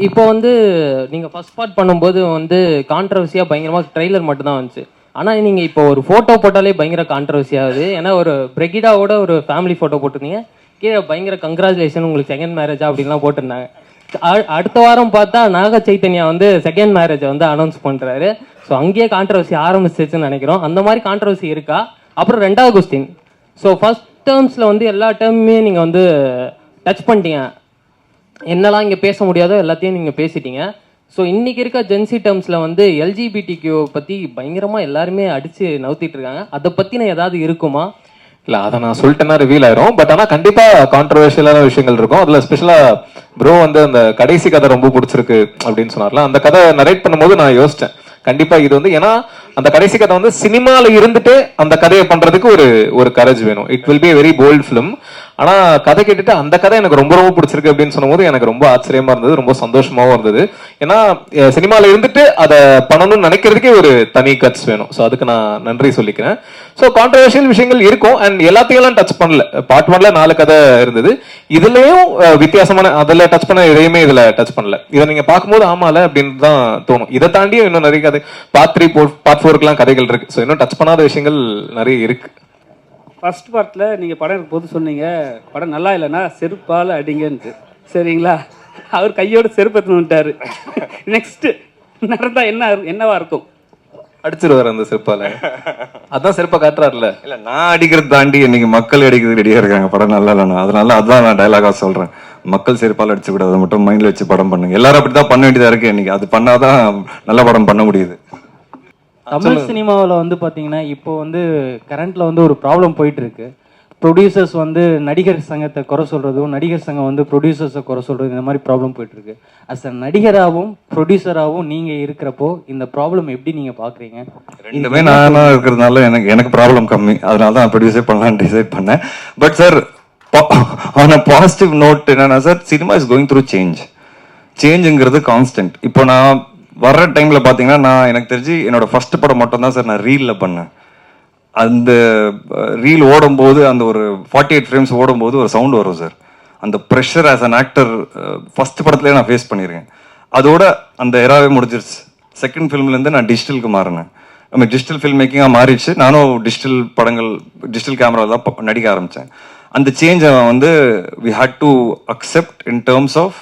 இப்போ வந்து நீங்கள் ஃபர்ஸ்ட் பார்ட் பண்ணும்போது வந்து கான்ட்ரவர்சியாக பயங்கரமாக ட்ரெய்லர் மட்டும்தான் வந்துச்சு. ஆனால் நீங்கள் இப்போ ஒரு ஃபோட்டோ போட்டாலே பயங்கர கான்ட்ரவர்சி ஆகுது. ஏன்னா ஒரு பிரெகிடாவோட ஒரு ஃபேமிலி ஃபோட்டோ போட்டிருந்தீங்க, கீழே பயங்கர கங்க்ராச்சுலேஷன் உங்களுக்கு செகண்ட் மேரேஜா அப்படின்லாம் போட்டிருந்தாங்க. அடுத்த வாரம் பார்த்தா நாக சைத்தன்யா வந்து செகண்ட் மேரேஜை வந்து அனௌன்ஸ் பண்ணுறாரு. ஸோ அங்கேயே கான்ட்ரவர்சி ஆரம்பிச்சிச்சுன்னு நினைக்கிறோம். அந்த மாதிரி கான்ட்ரவர்சி இருக்கா? அப்புறம் ரெண்டாவது கொஸ்டின், ஸோ ஃபர்ஸ்ட் டேர்ம்ஸில் வந்து எல்லா டேர்முமே நீங்கள் வந்து டச் பண்ணிட்டீங்க, என்னெல்லாம் இங்கே பேச முடியாதோ எல்லாத்தையும் நீங்கள் பேசிட்டீங்க. ஸோ இன்றைக்கி இருக்க ஜென்சி டேர்ம்ஸில் வந்து எல்ஜிபிடிக்யூ பற்றி பயங்கரமாக எல்லாருமே அடித்து நவுத்திட்டு இருக்காங்க. அதை பற்றின ஏதாவது இருக்குமா? இல்லை, அதை நான் சொல்லிட்டேன்னா ரிவீல் ஆயிரும். பட் ஆனால் கண்டிப்பாக கான்ட்ரவர்ஷியலான விஷயங்கள் இருக்கும். அதில் ஸ்பெஷலாக ப்ரோ வந்து அந்த கடைசி கதை ரொம்ப பிடிச்சிருக்கு அப்படின்னு சொன்னார்ல, அந்த கதை நரேட் பண்ணும்போது நான் யோசித்தேன், கண்டிப்பாக இது வந்து ஏன்னா அந்த கடைசி கதை வந்து சினிமாவில் இருந்துட்டு அந்த கதையை பண்ணுறதுக்கு ஒரு கரேஜ் வேணும். It will be very bold film. ஆனால் கதை கேட்டுட்டு அந்த கதை எனக்கு ரொம்ப ரொம்ப பிடிச்சிருக்கு அப்படின்னு சொன்னபோது எனக்கு ரொம்ப ஆச்சரியமா இருந்தது, ரொம்ப சந்தோஷமாகவும் இருந்தது. ஏன்னா சினிமாவில் இருந்துட்டு அதை பண்ணணும்னு நினைக்கிறதுக்கே ஒரு தனி கட்ஸ் வேணும். ஸோ அதுக்கு நான் நன்றி சொல்லிக்கிறேன். ஸோ கான்ட்ரவர்ஷியல் விஷயங்கள் இருக்கும் அண்ட் எல்லாத்தையும் டச் பண்ணல. பார்ட் 1ல 4 கதை இருந்தது, இதுலயும் வித்தியாசமான அதில் டச் பண்ண எதையுமே இதில் டச் பண்ணல. இதை நீங்க பார்க்கும்போது ஆமால அப்படின்னு தான் தோணும். இதை தாண்டியும் இன்னும் நிறைய கதை பார்ட் 3 பார்ட் 4க்குலாம் கதைகள் இருக்கு. ஸோ இன்னும் டச் பண்ணாத விஷயங்கள் நிறைய இருக்கு. ஃபர்ஸ்ட் பார்ட்டில் நீங்கள் படம் போது சொன்னீங்க, படம் நல்லா இல்லைன்னா செருப்பால் அடிங்கன்ட்டு. சரிங்களா? அவர் கையோட செருப்பு எடுத்துன்னு வந்துட்டாரு. நெக்ஸ்ட்டு நடந்தா என்னவா இருக்கும்? அடிச்சிருவாரு அந்த செருப்பால. அதான் செருப்பை காட்டுறாருல. இல்ல, நான் அடிக்கிறது தாண்டி இன்னைக்கு மக்கள் அடிக்கிறது ரெடியா இருக்காங்க படம் நல்லா இல்லைன்னா. அதனால அதான் நான் டைலாகா சொல்றேன், மக்கள் செருப்பால் அடிச்சு கூடாது, அதை மட்டும் மைண்ட்ல வச்சு படம் பண்ணுங்க. எல்லாரும் அப்படிதான் பண்ண வேண்டியதா இருக்கு இன்னைக்கு. அது பண்ணாதான் நல்ல படம் பண்ண முடியுது. தமிழ் சினிமாவில் வந்து பார்த்தீங்கன்னா இப்போ வந்து கரண்ட்டில் வந்து ஒரு ப்ராப்ளம் போயிட்டு இருக்கு. ப்ரொடியூசர்ஸ் வந்து நடிகர் சங்கத்தை குறை சொல்கிறதும், நடிகர் சங்கம் வந்து ப்ரொடியூசர்ஸை குறை சொல்கிறது, இந்த மாதிரி ப்ராப்ளம் போயிட்டுருக்கு. அஸ் அ நடிகராகவும் ப்ரொடியூசராகவும் நீங்கள் இருக்கிறப்போ இந்த ப்ராப்ளம் எப்படி நீங்கள் பார்க்குறீங்க? ரெண்டுமே நானா இருக்கிறதுனால எனக்கு ப்ராப்ளம் கம்மி. அதனால தான் ப்ரொடியூசர் பண்ணலான்னு டிசைட் பண்ணேன். But sir, on a positive note என்னன்னா sir, cinema is going through சேஞ்சுங்கிறது கான்ஸ்டன்ட். இப்போ நான் வர்ற டைம்ல பாத்தீங்கன்னா, எனக்கு தெரிஞ்சு என்னோட ஃபர்ஸ்ட் படம் மட்டும் தான் சார் நான் ரீல்ல பண்ணேன். அந்த ரீல் ஓடும்போது, அந்த ஒரு 48 ஃப்ரேம்ஸ் ஓடும்போது ஒரு சவுண்ட் வரும் சார். அந்த pressure as an actor first படத்துலேயே நான் ஃபேஸ் பண்ணியிருக்கேன். அதோட அந்த எராவே முடிஞ்சிருச்சு. செகண்ட் ஃபிலிம்லேருந்து நான் டிஜிட்டலுக்கு மாறினேன். நம்ம டிஜிட்டல் ஃபில்ம் மேக்கிங்காக மாறிடுச்சு. நானும் டிஜிட்டல் கேமரா தான் நடிக்க ஆரம்பித்தேன். அந்த சேஞ்சை வந்து we had to accept in terms of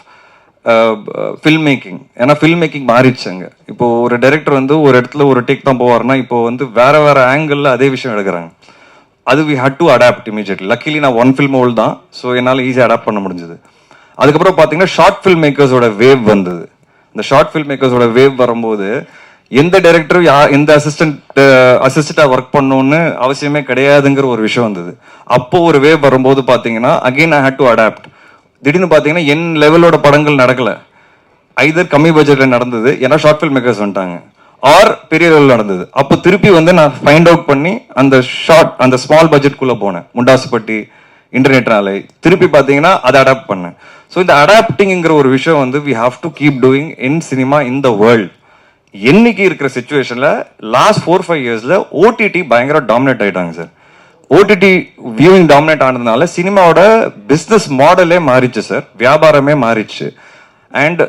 film making. ஏன்னா ஃபில்ம் மேக்கிங் மாறிடுச்சாங்க. இப்போ ஒரு டைரக்டர் வந்து ஒரு இடத்துல ஒரு டேக் தான் போவார்னா, இப்போ வந்து வேற ஆங்கிள் அதே விஷயம் எடுக்கிறாங்க. அது we had to adapt immediately. Luckily நான் 1 ஃபில்ம் ஓல்டு தான், ஸோ என்னால் ஈஸியாக அடாப்ட் பண்ண முடிஞ்சது. அதுக்கப்புறம் பார்த்தீங்கன்னா ஷார்ட் ஃபில்ம் மேக்கர்ஸோட வேவ் வந்தது. இந்த ஷார்ட் ஃபில்ம் மேக்கர்ஸோட வேவ் வரும்போது எந்த டைரக்டரும் எந்த அசிஸ்டண்டாக ஒர்க் பண்ணணும்னு அவசியமே கிடையாதுங்கிற ஒரு விஷயம் வந்தது. அப்போ ஒரு வேவ் வரும்போது பார்த்தீங்கன்னா again I had to adapt. திடீர்னு பார்த்தீங்கன்னா என் லெவலோட படங்கள் நடக்கல, ஐதர் கம்மி பட்ஜெட்ல நடந்தது ஏன்னா ஷார்ட் ஃபில்ம் மேக்கர்ஸ் வந்துட்டாங்க, ஆர் பெரிய லெவல் நடந்தது. அப்போ திருப்பி வந்து நான் ஃபைண்ட் அவுட் பண்ணி அந்த ஸ்மால் பட்ஜெட்குள்ள போனேன். முண்டாசுப்பட்டி, இன்டர்நெட் நாளை திருப்பி பார்த்தீங்கன்னா அதை அடாப்ட் பண்ணேன். ஸோ இந்த அடாப்டிங்கிற ஒரு விஷயம் வந்து we have to keep doing in cinema in the world. என்னைக்கு இருக்கிற சுச்சுவேஷன்ல லாஸ்ட் 4-5 இயர்ஸ்ல ஓடிடி பயங்கர டாமினேட் ஆயிட்டாங்க சார். ஓடிடி வியூவிங் டாமினேட் ஆனதுனால சினிமாவோட பிஸ்னஸ் மாடலே மாறிச்சு சார், வியாபாரமே மாறிச்சு. அண்ட்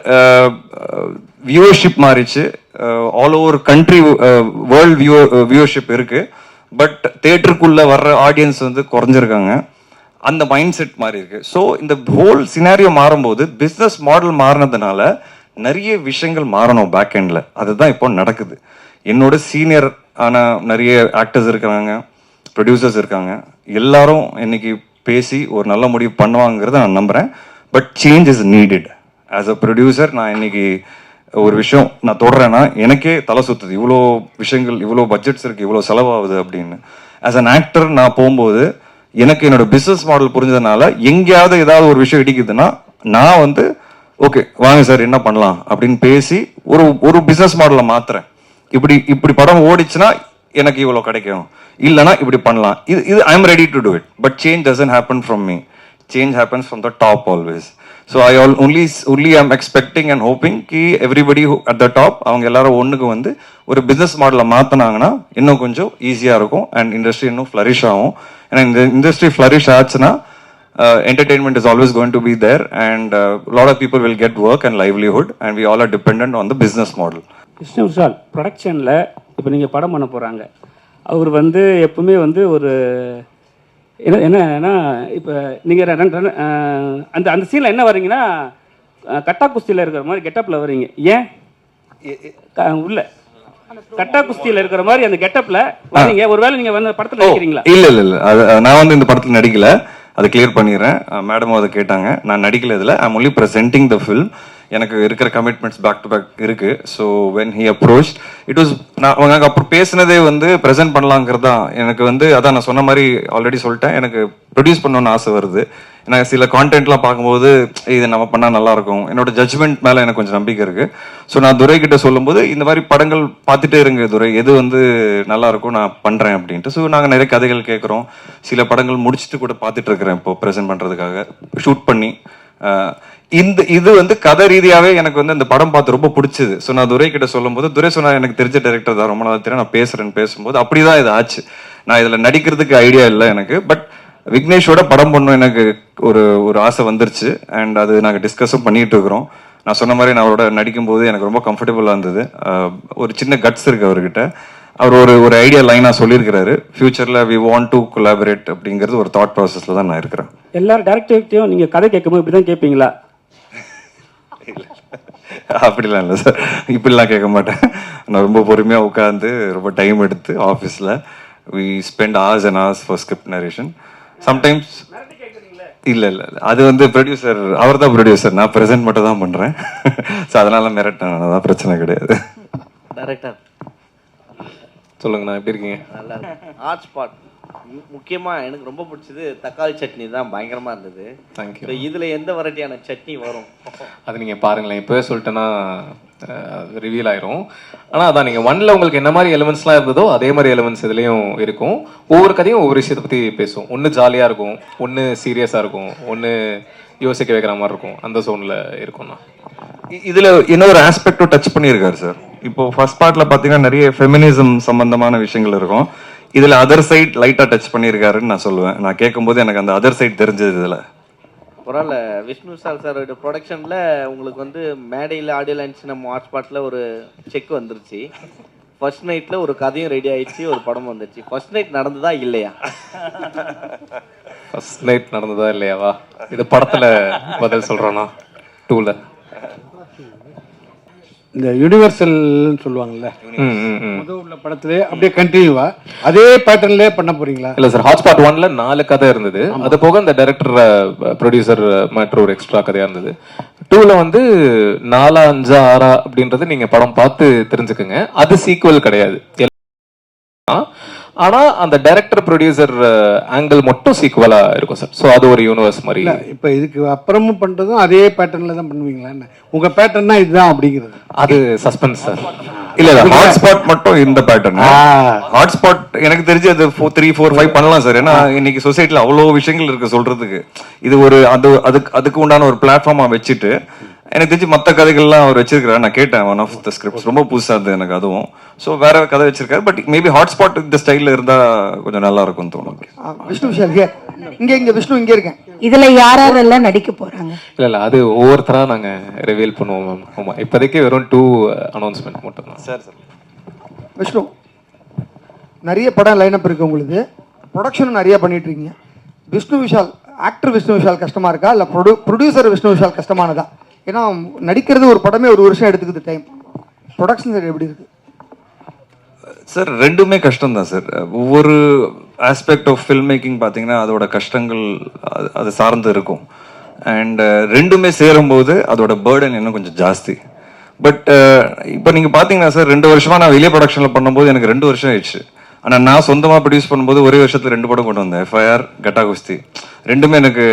வியூவர்ஷிப் மாறிச்சு. All over country world viewership இருக்கு. பட் தேட்டருக்குள்ள வர்ற ஆடியன்ஸ் வந்து குறைஞ்சிருக்காங்க. அந்த மைண்ட் செட் மாறி இருக்கு. ஸோ இந்த ஹோல் சினாரியோ மாறும்போது பிஸ்னஸ் மாடல் மாறினதுனால நிறைய விஷயங்கள் மாறணும் பேக் எண்ட்ல. அதுதான் இப்போ நடக்குது. என்னோட சீனியர் ஆன நிறைய ஆக்டர்ஸ் இருக்கிறாங்க, ப்ரொடியூசர்ஸ் இருக்காங்க, எல்லாரும் இன்னைக்கு பேசி ஒரு நல்ல முடிவு பண்ணுவாங்கிறத நான் நம்புறேன். But change is needed. As a producer நான் இன்னைக்கு ஒரு விஷயம் நான் தொடர்றேன்னா எனக்கே தலை சுத்துது. இவ்வளோ விஷயங்கள், இவ்வளோ பட்ஜெட்ஸ் இருக்கு, இவ்வளோ செலவாகுது அப்படின்னு. ஆஸ் அன் ஆக்டர் நான் போகும்போது எனக்கு என்னோட பிஸ்னஸ் மாடல் புரிஞ்சதுனால எங்கேயாவது ஏதாவது ஒரு விஷயம் இடிக்குதுன்னா நான் வந்து ஓகே வாங்க சார் என்ன பண்ணலாம் அப்படின்னு பேசி ஒரு பிஸ்னஸ் மாடலை மாத்துறேன். இப்படி படம் ஓடிச்சுன்னா எனக்கு இவ்வளோ கிடைக்கும், இல்லைனா இப்படி பண்ணலாம். இது I am ready to do it. But change doesn't happen from me, change happens from the top always. So I only am expecting and hoping ki everybody at the top அவங்க எல்லாரும் ஒன்றுக்கு வந்து ஒரு பிஸ்னஸ் மாடலை மாற்றினாங்கன்னா இன்னும் கொஞ்சம் ஈஸியாக இருக்கும் அண்ட் இண்டஸ்ட்ரி இன்னும் ஃப்ளரிஷ் ஆகும். ஏன்னா இந்த இண்டஸ்ட்ரி ஃப்ளரிஷ் ஆச்சுன்னா entertainment is always going to be there, and a lot of people will get work and livelihood, and we all are dependent on the business model. Vishnu Vishal ப்ரொடக்ஷனில் இப்போ நீங்கள் படம் பண்ண போகிறாங்க. அவர் வந்து எப்பவுமே வந்து ஒரு என்னன்னா இப்போ நீங்கள் அந்த அந்த சீனில் என்ன வரீங்கன்னா கட்டா குஸ்தியில் இருக்கிற மாதிரி கெட்டப்பில் வரீங்க. ஏன் உள்ள கட்டா குஸ்தியில் இருக்கிற மாதிரி அந்த கெட்டப்பில் வரீங்க? ஒருவேளை நீங்கள் வந்து படத்தில் நடிக்கிறீங்களா? இல்ல அது நான் வந்து இந்த படத்தில் நடிக்கல, அதை கிளியர் பண்ணிடுறேன். மேடமும் அதை கேட்டாங்க. நான் நடிக்கல இதில். I am only presenting the film. எனக்கு இருக்கிற கமிட்மெண்ட்ஸ் பேக் டு பேக் இருக்கு. So when he approach it was, நான் அப்புறம் பேசினதே வந்து ப்ரெசென்ட் பண்ணலாங்கிறது தான். எனக்கு வந்து அதான் நான் சொன்ன மாதிரி ஆல்ரெடி சொல்லிட்டேன், எனக்கு ப்ரொடியூஸ் பண்ணணும்னு ஆசை வருது. எனக்கு சில கான்டென்ட்லாம் பார்க்கும்போது இது நம்ம பண்ணால் நல்லா இருக்கும். என்னோட ஜட்ஜ்மெண்ட் மேலே எனக்கு கொஞ்சம் நம்பிக்கை இருக்கு. ஸோ நான் துரை கிட்ட சொல்லும்போது இந்த மாதிரி படங்கள் பார்த்துட்டே இருங்க துரை, எது வந்து நல்லா இருக்கும் நான் பண்றேன் அப்படின்ட்டு. ஸோ நாங்கள் நிறைய கதைகள் கேட்குறோம். சில படங்கள் முடிச்சுட்டு கூட பார்த்துட்டு இருக்கிறேன் இப்போ ப்ரெசென்ட் பண்றதுக்காக ஷூட் பண்ணி. இது வந்து கதை ரீதியாவே எனக்கு வந்து இந்த படம் பார்த்து ரொம்ப பிடிச்சது. ஸோ நான் துரை கிட்ட சொல்லும்போது துரை சொன்னா எனக்கு தெரிஞ்ச டைரக்டர் தான், ரொம்ப நாள் தெரியும், நான் பேசுறேன்னு பேசும்போது அப்படிதான் இது ஆச்சு. நான் இதுல நடிக்கிறதுக்கு ஐடியா இல்லை எனக்கு, பட் விக்னேஷோட படம் பண்ணும் எனக்கு ஒரு ஒரு ஆசை வந்துருச்சு. அண்ட் அது நாங்கள் டிஸ்கஸும் பண்ணிட்டு இருக்கிறோம். நான் சொன்ன மாதிரி நான் அவரோட நடிக்கும்போது எனக்கு ரொம்ப கம்ஃபர்டபுளாக இருந்தது. ஒரு சின்ன கட்ஸ் இருக்கு அவர்கிட்ட. அவர் ஒரு ஐடியா லைனாக சொல்லியிருக்கிறாரு, ஃபியூச்சரில் வி வாண்ட் டு கொலாபரேட் அப்படிங்கிறது ஒரு தாட் ப்ராசஸில் தான் நான் இருக்கிறேன். எல்லாரும் டேரக்டர்கிட்டையும் நீங்கள் கதை கேட்கும்போது இப்படி தான் கேட்பீங்களா? அப்படிலாம் இல்லை சார், இப்படிலாம் கேட்க மாட்டேன். நான் ரொம்ப பொறுமையாக உட்காந்து ரொம்ப டைம் எடுத்து ஆஃபீஸில் we spend hours and hours for script narration. Sometimes இல்லை அது வந்து ப்ரொடியூசர், அவர் தான் ப்ரொடியூசர், நான் ப்ரெசென்ட் மட்டும் தான் பண்ணுறேன். ஸோ அதனால மிரட்டேன், அதான் பிரச்சனை கிடையாது. டைரக்டர் சொல்லுங்கண்ணா, எப்படி இருக்கீங்க? நல்லா இருக்கு. ஹாட் ஸ்பாட் முக்கியமாக எனக்கு ரொம்ப பிடிச்சது தக்காளி சட்னி தான், பயங்கரமாக இருந்தது. தேங்க்யூ. ஸோ இதில் எந்த வெரைட்டியான சட்னி வரும்? அது நீங்கள் பாருங்களேன், இப்போவே சொல்லிட்டேன்னா ரிவீல் ஆயிரும். ஆனால் அதான் நீங்கள் ஒன்ல உங்களுக்கு என்ன மாதிரி எலிமெண்ட்ஸ்லாம் இருந்ததோ அதே மாதிரி எலிமெண்ட்ஸ் இதுலேயும் இருக்கும். ஒவ்வொரு கதையும் ஒவ்வொரு விஷயத்தை பற்றி பேசும். ஒன்று ஜாலியாக இருக்கும், ஒன்று சீரியஸாக இருக்கும், ஒன்று யோசிக்க வைக்கிற மாதிரி இருக்கும். அந்த ஜோனில் இருக்கும்ண்ணா. இதுல இன்னொரு ஆஸ்பெக்டும் டச் பண்ணியிருக்காரு சார். இப்போ ஃபர்ஸ்ட் பார்ட்ல பாத்தீங்கன்னா நிறைய ஃபெமினிசம் சம்பந்தமான விஷயங்கள் இருக்கும். இதுல அதர் சைட் லைட்டா டச் பண்ணியிருக்காருன்னு நான் சொல்லுவேன். நான் கேட்கும்போது எனக்கு அந்த அதர் சைட் தெரிஞ்சது இதுல. பரவாயில்ல. விஷ்ணு விஷால் சாரோட ப்ரொடக்ஷனில் உங்களுக்கு வந்து மேடையில் ஆடியோ லைன்ஸ் நம்ம ஹாட் ஸ்பாட்டில் ஒரு செக் வந்துருச்சு. ஃபர்ஸ்ட் நைட்டில் ஒரு கதையும் ரெடி ஆயிடுச்சு, ஒரு படம் வந்துருச்சு. ஃபர்ஸ்ட் நைட் நடந்ததா இல்லையா? ஃபர்ஸ்ட் நைட் நடந்ததா இல்லையாவா? இது படத்தில் பதில் சொல்கிறோன்னா 2ல இந்த யூனிவர்சல்னு சொல்லுவாங்கல்ல, முதல் உள்ள படத்திலே அப்படியே கண்டினியூவா அதே பேட்டர்ன்ல பண்ண போறீங்களா? இல்ல சார், ஹாட்ஸ்பாட் 1ல 4 கதை இருந்தது. அது போக இந்த டைரக்டர் ப்ரொடியூசர் மற்றும் ஒரு எக்ஸ்ட்ரா கதையா இருந்தது. 2ல வந்து 4, 5, 6 அப்படின்றது நீங்க படம் பார்த்து தெரிஞ்சுக்குங்க. அது சீக்குவல் கிடையாது. ஆனா அந்த டைரக்டர் ப்ரொடியூசர் ஆங்கிள் மட்டும் சீக்குவலா இருக்கும் சார். ஸோ அது ஒரு யூனிவர்ஸ் மாதிரி. இப்போ இதுக்கு அப்புறமும் பண்றதும் அதே பேட்டர்ன்ல தான் பண்ணுவீங்களா? என்ன உங்க பேட்டர்னா இதுதான் அப்படிங்கிறது? அது சஸ்பென்ஸ் சார். இல்ல ஹாட்ஸ்பாட் மட்டும் இந்த பேட்டர்ன். ஹாட்ஸ்பாட் எனக்கு தெரிஞ்சு அது 3, 4, 5 பண்ணலாம் சார். ஏன்னா இன்னைக்கு சொசைட்டில அவ்வளோ விஷயங்கள் இருக்கு சொல்றதுக்கு. இது ஒரு அதுக்கு உண்டான ஒரு பிளாட்ஃபார்மா வச்சுட்டு எனக்கு தெரிஞ்சு மற்ற கதைகள்லாம் அவர் வச்சிருக்காரு. நான் கேட்டேன் ஒன் ஆஃப் த ஸ்கிரிப்ட்ஸ், ரொம்ப புதுசா இருந்தது எனக்கு அதுவும். ஸோ வேற கதை வச்சிருக்காரு. பட் மேபி ஹாட்ஸ்பாட் இந்த ஸ்டைல்ல இருந்தா கொஞ்சம் நல்லா இருக்கும்னு தோணும். விஷ்ணு விஷால் இங்க விஷ்ணு இங்க இருக்கேன். இதுல யாரெல்லாம் நடிக்க போறாங்க? இல்ல அது ஒவ்வொருத்தரா நாங்க ரிவீல் பண்ணுவோம். ஆமா, இப்போதைக்கு வெறும் 2 அனௌன்ஸ்மெண்ட் மட்டும் தான் சார். விஷ்ணு, நிறைய படம் லைன் அப் இருக்கு உங்களுக்கு, ப்ரொடக்ஷனும் நிறைய பண்ணிட்டு இருக்கீங்க. விஷ்ணு விஷால் ஆக்டர் விஷ்ணு விஷால் கஷ்டமா இருக்கா இல்ல ப்ரொடியூசர் விஷ்ணு விஷால் கஷ்டமானதா? ஏன்னா நடிக்கிறது ஒரு படமே ஒரு வருஷம் எடுத்துக்குது டைம். ப்ரொடக்ஷன் சைடு எப்படி இருக்கு சார்? ரெண்டுமே கஷ்டம் தான் சார். ஒவ்வொரு ஆஸ்பெக்ட் ஆஃப் ஃபில்ம் மேக்கிங் பார்த்தீங்கன்னா அதோட கஷ்டங்கள் அது சார்ந்து இருக்கும். அண்ட் ரெண்டுமே சேரும்போது அதோட பேர்டன் இன்னும் கொஞ்சம் ஜாஸ்தி. பட் இப்போ நீங்கள் பார்த்தீங்கன்னா சார், 2 வருஷமா நான் வெளியே ப்ரொடக்ஷனில் பண்ணும்போது எனக்கு 2 வருஷம் ஆயிடுச்சு. ஆனால் நான் சொந்தமாக ப்ரொடியூஸ் பண்ணும்போது ஒரே வருஷத்துல 2 படம் கொண்டு வந்தேன். FIR, கட்டா குஸ்தி ரெண்டுமே எனக்கு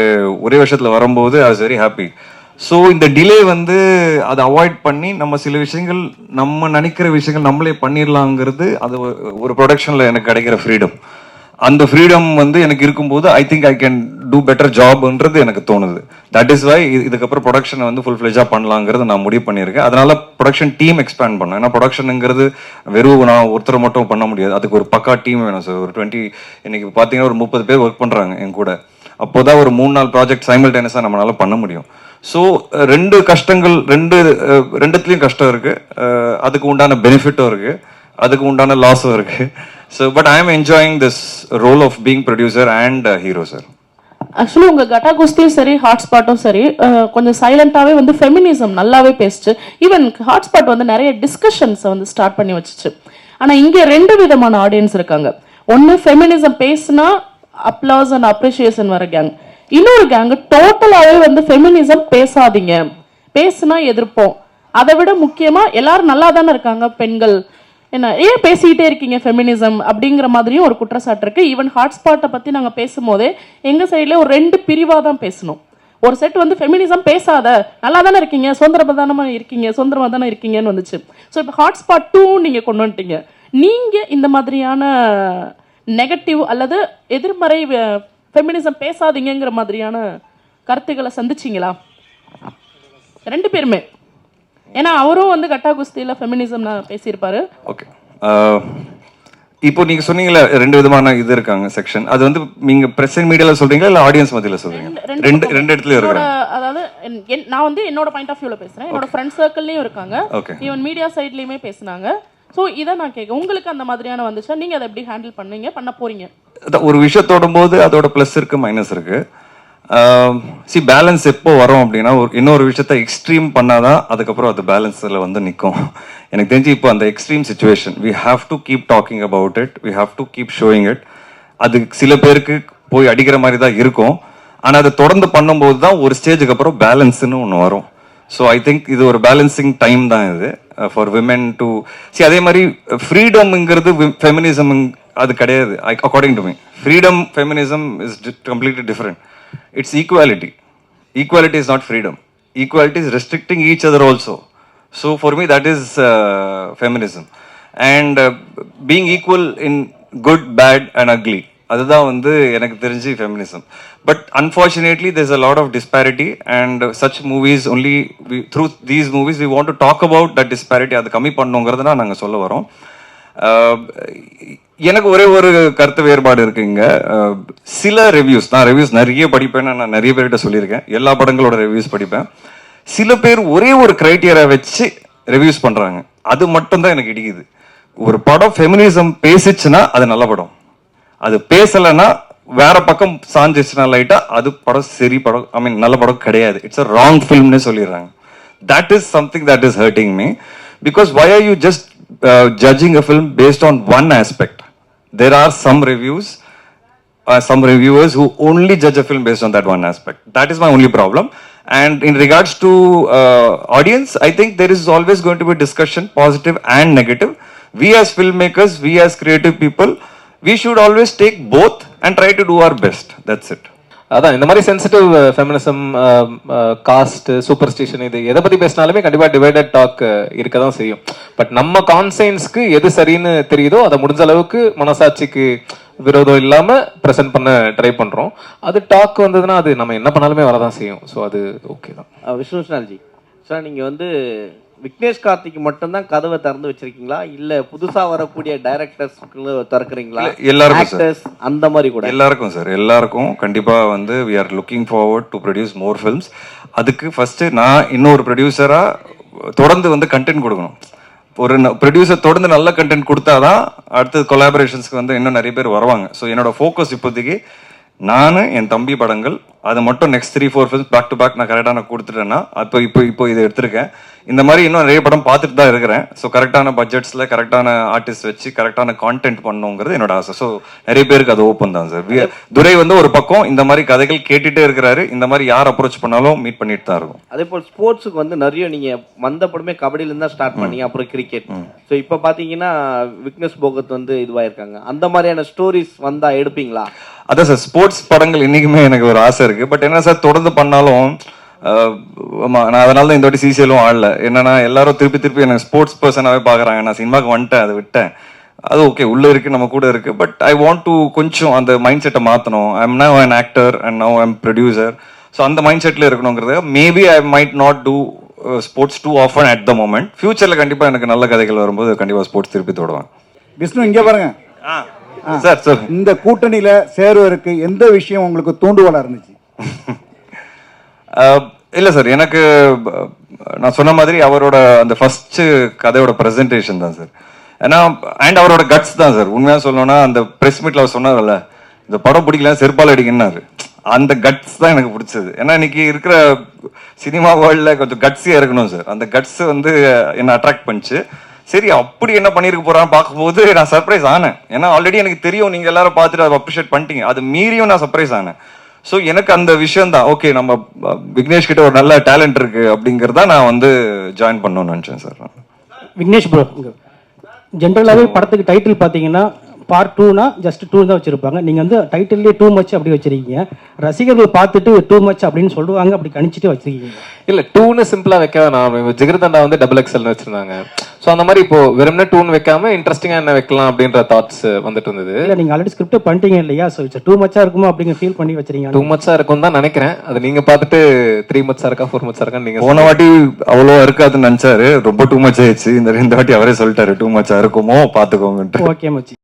ஒரே வருஷத்துல வரும்போது I was very happy. So இந்த டிலே வந்து அதை அவாய்ட் பண்ணி நம்ம சில விஷயங்கள் நம்ம நினைக்கிற விஷயங்கள் நம்மளே பண்ணிடலாங்கிறது அது ஒரு ப்ரொடக்ஷனில் எனக்கு கிடைக்கிற ஃப்ரீடம். அந்த ஃப்ரீடம் வந்து எனக்கு இருக்கும்போது I think I can do better ஜாப்ன்றது எனக்கு தோணுது. தட் இஸ் வை இதுக்கப்புறம் ப்ரொடக்ஷனை வந்து ஃபுல் ஃப்ளெஜாக பண்ணலாங்கிறது நான் முடிவு பண்ணியிருக்கேன். அதனால ப்ரொடக்ஷன் டீம் எக்ஸ்பேண்ட் பண்ணேன். ஏன்னா ப்ரொடக்ஷனுங்கிறது வெறும் நான் ஒருத்தரை மட்டும் பண்ண முடியாது. அதுக்கு ஒரு பக்கா டீம் வேணும் சார். ஒரு 20 இன்னைக்கு பார்த்தீங்கன்னா ஒரு 30 பேர் ஒர்க் பண்ணுறாங்க என் கூட. அப்போதான் ஒரு 3-4 ப்ராஜெக்ட் சைமல்டேனியஸாக நம்மளால பண்ண முடியும். ஸோ ரெண்டுத்துலேயும் கஷ்டம் இருக்கு, அதுக்கு உண்டான பெனிஃபிட்டும் இருக்கு, அதுக்கு உண்டான லாஸும் இருக்கு. So but I am enjoying this role of being producer and hero sir. Actually உங்க கட்டா குஸ்தியும் சரி ஹாட்ஸ்பாட்டும் சரி கொஞ்சம் சைலண்டாவே வந்து ஃபெமினிசம் நல்லாவே பேசுச்சு. ஈவன் ஹாட்ஸ்பாட் வந்து நிறைய டிஸ்கஷன்ஸை வந்து ஸ்டார்ட் பண்ணி வச்சுச்சு. ஆனா இங்க 2 விதமான ஆடியன்ஸ் இருக்காங்க. ஒன்னு ஃபெமினிசம் பேசுனா அப்ளாஸ் அண்ட் அப்ரிசியேஷன் வர கேங், இன்னொரு கேங் டோட்டலாவே வந்து ஃபெமினிசம் பேசாதீங்க, பேசுனா எதிர்ப்போம், அதை விட முக்கியமா எல்லாரும் நல்லா தானே இருக்காங்க பெண்கள், என்ன ஏன் பேசிக்கிட்டே இருக்கீங்க ஃபெமினிசம் அப்படிங்கிற மாதிரியும் ஒரு குற்றச்சாட்டு இருக்கு. ஈவன் ஹாட்ஸ்பாட்டை பத்தி நாங்க பேசும்போதே எங்க சைட்ல ஒரு 2 பிரிவா தான் பேசணும். ஒரு செட் வந்து ஃபெமினிசம் பேசாத, நல்லா தானே இருக்கீங்க, சுதந்திரமா தானே இருக்கீங்கன்னு வந்துச்சு. ஸோ இப்போ ஹாட்ஸ்பாட் 2 நீங்க கொண்டு வந்துட்டீங்க. நீங்க இந்த மாதிரியான நெகட்டிவ் அல்லது எதிர்மறை ஃபெமினிசம் பேசாதீங்கிற மாதிரியான கருத்துக்களை சந்திச்சிங்களா 2 பேருமே? ஏன்னா அவரும் வந்து கட்டா குஸ்தியில ஃபெமினிசம் பேசியிருப்பாரு. ஓகே, இப்போ நீங்க சொன்னீங்கல்ல 2 விதமான இது இருக்காங்க செக்ஷன், அது வந்து நீங்க பிரஸ் அண்ட் மீடியால சொல்றீங்களா இல்ல ஆடியன்ஸ் மத்தியில சொல்றீங்க? ரெண்டு இடத்துல இருக்காங்க. அதாவது நான் வந்து என்னோட பாயிண்ட் ஆஃப் வியூல பேசுறேன், என்னோட ஃப்ரெண்ட் சர்க்கிள்லயும் இருக்காங்க, ஈவன் மீடியா சைட்லயுமே பேசுனாங்க. ஸோ இதை நான் கேட்க, உங்களுக்கு அந்த மாதிரியான வந்துச்சா, நீங்க அதை எப்படி ஹேண்டில் பண்ண போறீங்க? ஒரு விஷயத்தோட போது அதோட பிளஸ் இருக்கு மைனஸ் இருக்கு. பேலன்ஸ் எப்போ வரும் அப்படின்னா இன்னொரு விஷயத்த எக்ஸ்ட்ரீம் பண்ணாதான் அதுக்கப்புறம் அது பேலன்ஸ்ல வந்து நிற்கும். எனக்கு தெரிஞ்சு இப்போ அந்த extreme situation we have to keep talking about it, we have to keep showing it. அது சில பேருக்கு போய் அடிக்கிற மாதிரி தான் இருக்கும், ஆனால் அதை தொடர்ந்து பண்ணும்போது தான் ஒரு ஸ்டேஜுக்கு அப்புறம் பேலன்ஸ்னு ஒன்று வரும். ஸோ ஐ திங்க் இது ஒரு பேலன்சிங் டைம் தான் இது ஃபார் விமென் டு அதே மாதிரி ஃப்ரீடம்ங்கிறது ஃபெமினிசம் அது கிடையாது. According to me freedom feminism is completely different. It's equality. Equality is not freedom. Equality is restricting each other also. So for me that is feminism. And being equal in good, bad and ugly. அதுதான் வந்து எனக்கு தெரிஞ்சு feminism. But unfortunately there's a lot of disparity and such movies only through these movies we want to talk about that disparity. அது கம்மி பண்ணணுங்கிறத நாங்கள் சொல்ல வரோம். எனக்கு ஒரே ஒரு கருத்து வேறுபாடு இருக்குங்க. சில ரிவ்யூஸ், நான் ரிவ்யூஸ் நிறைய படிப்பேன், நான் நிறைய பேர்கிட்ட சொல்லியிருக்கேன், எல்லா படங்களோட ரிவ்யூஸ் படிப்பேன். சில பேர் ஒரே ஒரு கிரைட்டீரியா வச்சு ரிவ்யூஸ் பண்றாங்க, அது மட்டும் தான் எனக்கு இடிக்குது. ஒரு படம் ஃபெமினிசம் பேசிச்சுன்னா அது நல்ல படம், அது பேசலைன்னா வேற பக்கம் சாஞ்சிச்சுன்னா லைட்டா அது படம் சரி படம், ஐ மீன் நல்ல படம் கிடையாது, இட்ஸ் அ ராங் ஃபில்ம்னு சொல்லிடுறாங்க. That is something that is hurting me, because why are you just judging a film based on one aspect? There are some reviewers who only judge a film based on that one aspect. That is my only problem. And in regards to audience, I think there is always going to be discussion, positive and negative. We as filmmakers, we as creative people, we should always take both and try to do our best. That's it. அதான் இந்த மாதிரி sensitive feminism, cost, superstition, இது எதை பத்தி பேசினாலுமே கண்டிப்பா divided talk இருக்க தான் செய்யும். பட் நம்ம கான்சைன்ஸ்க்கு எது சரின்னு தெரியுதோ அதை முடிஞ்ச அளவுக்கு மனசாட்சிக்கு விரோதம் இல்லாம ப்ரெசென்ட் பண்ண ட்ரை பண்றோம். அது டாக் வந்ததுன்னா அது நம்ம என்ன பண்ணாலுமே வரதான் செய்யும். ஸோ அது ஓகே தான். விஷ்ணு விஷால்ஜி சார், நீங்க வந்து விக்னேஷ் கார்த்திக்கு மட்டும்தான் கதவை திறந்து வச்சிருக்கீங்களா, இல்ல புதுசா வரக்கூடிய டைரக்டர்ஸ்க்கு திறக்கிறீங்களா? எல்லாருக்கும் அந்த மாதிரி கூட எல்லாருக்கும் சார், எல்லாருக்கும் கண்டிப்பா வந்து we are looking forward to produce more films. அதுக்கு ஃபர்ஸ்ட் நான் இன்னொரு ப்ரொடியூசரா தொடர்ந்து வந்து கண்டென்ட் கொடுக்கணும். ஒரு ப்ரொடியூசர் தொடர்ந்து நல்ல கண்டென்ட் கொடுத்தாதான் அடுத்தது கொலாபரேஷன்ஸ்க்கு வந்து இன்னும் நிறைய பேர் வருவாங்க. ஸோ என்னோட ஃபோக்கஸ் இப்போதைக்கு நான் என் தம்பி படங்கள், அது மட்டும் next 3-4 films back to back நான் கரெக்டாக நான் கொடுத்துட்டேன்னா இப்போ இதை எடுத்திருக்கேன். இந்த மாதிரி இன்னும் நிறைய படம் பார்த்துட்டு தான் இருக்கிறேன். ஸோ கரெக்டான பட்ஜெட்ஸில் கரெக்டான ஆர்டிஸ்ட் வச்சு கரெக்டான கான்டென்ட் பண்ணணுங்கிறது என்னோட ஆசை. ஸோ நிறைய பேருக்கு அது ஓப்பன் தான் சார். துரை வந்து ஒரு பக்கம் இந்த மாதிரி கதைகள் கேட்டுட்டே இருக்கிறாரு, இந்த மாதிரி யார் அப்ரோச் பண்ணாலும் மீட் பண்ணிட்டு தான் இருக்கும். அதே போல் ஸ்போர்ட்ஸுக்கு வந்து நிறைய நீங்க வந்த படமே கபடியிலேருந்து தான் ஸ்டார்ட் பண்ணீங்க, அப்புறம் கிரிக்கெட். ஸோ இப்போ பார்த்தீங்கன்னா விக்னேஷ் போகத் வந்து இதுவாயிருக்காங்க. அந்த மாதிரியான ஸ்டோரிஸ் வந்தா எடுப்பீங்களா? அதான் சார், ஸ்போர்ட்ஸ் படங்கள் இன்னைக்குமே எனக்கு ஒரு ஆசை இருக்கு. பட் என்ன சார், தொடர்ந்து பண்ணாலும் நான் அதனால தான் இந்த வாட்டி சிசிஎலும் ஆடல. என்னன்னா எல்லாரும் திருப்பி எனக்கு ஸ்போர்ட்ஸ் பர்சனாவே பாக்குறாங்க. நான் சினிமாக்கு வந்துட்டேன், அதை விட்டேன். அது ஓகே, உள்ள இருக்கு, நம்ம கூட இருக்கு. பட் ஐ வாண்ட் டு கொஞ்சம் அந்த மைண்ட் செட்டை மாத்தணும். I am now an actor and now I'm producer. So அந்த மைண்ட் செட்ல இருக்கணுங்கிறது. Maybe I might not do sports too often at the moment. ஃபியூச்சர்ல கண்டிப்பா எனக்கு நல்ல கதைகள் வரும்போது கண்டிப்பா ஸ்போர்ட்ஸ் திருப்பி தொடுவேன். விஷ்ணு இங்கே பாருங்க. சார் சார் இந்த கூட்டணியில சேருவதற்கு எந்த விஷயம் உங்களுக்கு தூண்டுகோலா இருந்துச்சு? இல்ல சார், எனக்கு நான் சொன்ன மாதிரி அவரோட அந்த ஃபர்ஸ்ட் கதையோட பிரசன்டேஷன் தான் சார். ஏன்னா அண்ட் அவரோட கட்ஸ் தான் சார். உண்மையா சொல்லணும்னா அந்த பிரஸ் மீட்ல அவர் சொன்னார்ல, இந்த படம் பிடிக்கல செருப்பால் அடிக்கன்னாரு. அந்த கட்ஸ் தான் எனக்கு பிடிச்சது. ஏன்னா இன்னைக்கு இருக்கிற சினிமா வேர்ல்ட்ல கொஞ்சம் கட்ஸியா இருக்கணும் சார். அந்த கட்ஸ் வந்து என்ன அட்ராக்ட் பண்ணிச்சு. சரி அப்படி என்ன பண்ணிருக்க போறான்னு பார்க்கும்போது நான் சர்ப்ரைஸ் ஆனேன். ஏன்னா ஆல்ரெடி எனக்கு தெரியும், நீங்க எல்லாரும் பார்த்துட்டு அதை அப்ரிஷியேட் பண்ணிட்டீங்க. அது மீறியும் நான் சர்ப்ரைஸ் ஆனேன். ஸோ எனக்கு அந்த விஷயம் தான் ஓகே, நம்ம விக்னேஷ் கிட்ட ஒரு நல்ல டேலண்ட் இருக்கு அப்படிங்கிறத நான் வந்து ஜாயின் பண்ணணும்னு நினைச்சேன் சார். விக்னேஷ் ப்ரோ, ஜென்ரலாகவே படத்துக்கு டைட்டில் பார்த்தீங்கன்னா பார்ட் 2னா ஜஸ்ட் 2 தான் வச்சிருப்பாங்க. நீங்க வந்து டைட்டில்லே டூ மச் அப்படி வச்சிருக்கீங்க. ரசிகர்கள் பார்த்துட்டு டூ மச் அப்படின்னு சொல்லுவாங்க, அப்படி கணிச்சிட்டு வச்சிருக்கீங்க. இல்ல 2ன்னு சிம்பிளா வைக்க நான் ஜிகர்தண்டா வந்து XXL வச்சிருந்தாங்க. ஸோ அந்த மாதிரி இப்போ வெறும்னா 2ன்னு வைக்காம இன்ட்ரெஸ்டிங்கா என்ன வைக்கலாம் அப்படின்ற தாட்ஸ் வந்துட்டு இருந்தது. இல்ல நீங்க ஆல்ரெடி ஸ்கிரிப்ட் பண்ணிட்டீங்க இல்லையா? ஸோ இட்ஸ் டூ மச்சா இருக்குமோ அப்படிங்க ஃபீல் பண்ணி வச்சிருக்கீங்க. 2 மச்சா இருக்கும் தான் நினைக்கிறேன். அது நீங்க பார்த்துட்டு 3 மச்சா இருக்கா 4 மச்சா இருக்கான்னு நீங்க போன வாட்டி அவ்வளோ இருக்காதுன்னு நினைச்சாரு, ரொம்ப டூ மச் ஆயிடுச்சு. இந்த வாட்டி அவரே சொல்லிட்டாரு டூ மச்சா இருக்குமோ பாத்துக்கோங்க. ஓகே மச்சி.